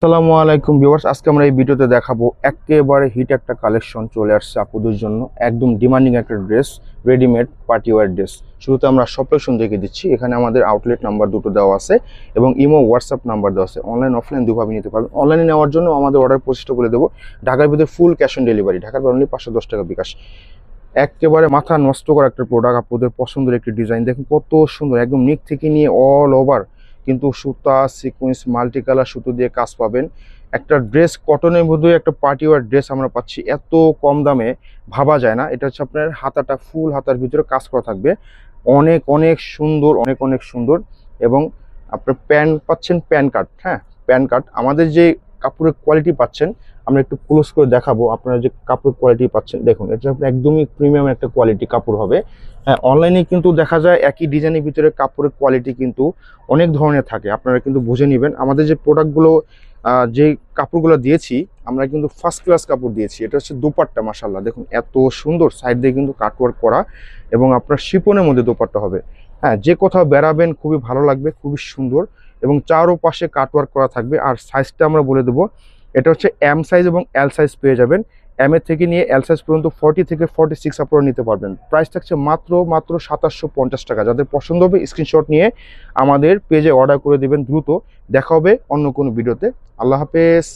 আসসালামু আলাইকুম ভিউয়ার্স, আজকে আমরা এই ভিডিওতে দেখাবো একেবারে হিট একটা কালেকশন চলে আসছে আপুদের জন্য। একদম ডিমান্ডিং একটা ড্রেস, রেডিমেড পার্টিওয়ার ড্রেস। শুরুতে আমরা সব লোকেশন দেখে দিচ্ছি। এখানে আমাদের আউটলেট নাম্বার দুটো দেওয়া আছে এবং ইমো হোয়াটসঅ্যাপ নাম্বার দেওয়া আছে। অনলাইন অফলাইন দুভাবে নিতে পারবেন। অনলাইনে নেওয়ার জন্য আমাদের অর্ডার প্রসেসটা বলে দেবো। ঢাকার ভিতরে ফুল ক্যাশ অন ডেলিভারি, ঢাকার বাইরে অনলি 510 টাকা বিকাশ। একেবারে মাথা নষ্ট করা একটা প্রোডাক্ট, আপনাদের পছন্দের একটি ডিজাইন। দেখুন কত সুন্দর, একদম নিক থেকে নিয়ে অল ওভার কিন্তু সুতা সিকোয়েন্স মাল্টি কালার সুতো দিয়ে কাজ পাবেন। একটা ড্রেস কটনের মধ্যে একটা পার্টি ওয়ার ড্রেস আমরা পাচ্ছি এত কম দামে, ভাবা যায় না। এটা হচ্ছে আপনার হাতাটা ফুল হাতার ভিতরে কাজ করা থাকবে, অনেক অনেক সুন্দর, অনেক অনেক সুন্দর। এবং আপনার প্যান্ট পাচ্ছেন, প্যান কাট, হ্যাঁ প্যান কাট। আমাদের যে কাপড়ের কোয়ালিটি পাচ্ছেন, আমরা একটু ক্লোজ করে দেখাবো। আপনারা যে কাপড়ের কোয়ালিটি পাচ্ছেন দেখুন, এটা একদমই প্রিমিয়াম একটা কোয়ালিটি কাপড় হবে। হ্যাঁ, অনলাইনে কিন্তু দেখা যায় একই ডিজাইনের ভিতরে কাপড়ের কোয়ালিটি কিন্তু অনেক ধরনের থাকে, আপনারা কিন্তু বুঝে নেবেন। আমাদের যে প্রোডাক্টগুলো, যে কাপড়গুলো দিয়েছি, আমরা কিন্তু ফার্স্ট ক্লাস কাপড় দিয়েছি। এটা হচ্ছে দোপাট্টা, মাশাআল্লাহ দেখুন এত সুন্দর, সাইড দিয়ে কিন্তু কাটওয়ার্ক করা এবং আপনার শিপনের মধ্যে দোপাট্টা হবে। হ্যাঁ, যে কোথাও বেরাবেন খুবই ভালো লাগবে, খুবই সুন্দর এবং চারও পাশে কাটওয়ার্ক করা থাকবে। আর সাইজটা আমরা বলে দেবো, এটা হচ্ছে এম সাইজ এবং এল সাইজ পেয়ে যাবেন। এম এর থেকে নিয়ে এল সাইজ পর্যন্ত 40 থেকে 46 আপনারা নিতে পারবেন। প্রাইস থাকছে মাত্র 2750 টাকা। যাদের পছন্দ হবে স্ক্রিনশট নিয়ে আমাদের পেজে অর্ডার করে দেবেন দ্রুত। দেখা হবে অন্য কোনো ভিডিওতে। আল্লাহ হাফেজ।